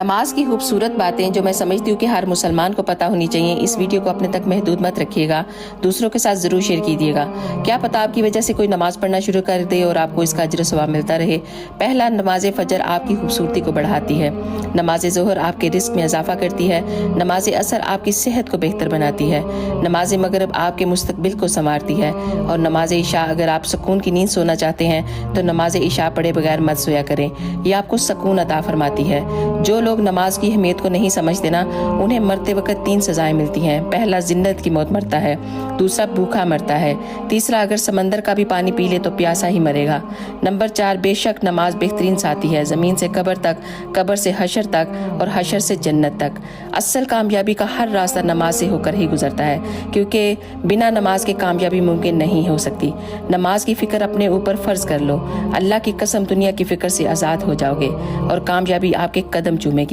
नमाज की खूबसूरत बातें जो मैं समझती हूँ कि हर मुसलमान को पता होनी चाहिए। इस वीडियो को अपने तक महदूद मत रखिएगा, दूसरों के साथ ज़रूर शेयर कीजिएगा। क्या पता आपकी वजह से कोई नमाज पढ़ना शुरू कर दे और आपको इसका अजर सवाब मिलता रहे। पहला, नमाज फजर आपकी खूबसूरती को बढ़ाती है। नमाज ज़ोहर आपके रिस्क में इजाफा करती है। नमाज असर आपकी सेहत को बेहतर बनाती है। नमाज मगरिब आपके मुस्तकबिल को संवारती है। और नमाज इशा, अगर आप सुकून की नींद सोना चाहते हैं तो नमाज इशा पढ़े बगैर मत सोया करें, ये आपको सुकून अता फरमाती है। जो लोग नमाज की अहमियत को नहीं समझते ना, उन्हें मरते वक्त 3 सजाएं मिलती हैं। पहला, जिन्नत की मौत मरता है। दूसरा, भूखा मरता है। तीसरा, अगर समंदर का भी पानी पी ले तो प्यासा ही मरेगा। नंबर 4, बेशक नमाज बेहतरीन साथी है, ज़मीन से कब्र तक, कब्र से हशर तक और हशर से जन्नत तक। असल कामयाबी का हर रास्ता नमाज से होकर ही गुजरता है, क्योंकि बिना नमाज के कामयाबी मुमकिन नहीं हो सकती। नमाज की फ़िक्र अपने ऊपर फ़र्ज कर लो, अल्लाह की कसम दुनिया की फ़िक्र से आज़ाद हो जाओगे और कामयाबी आपके कदम चूमेगी।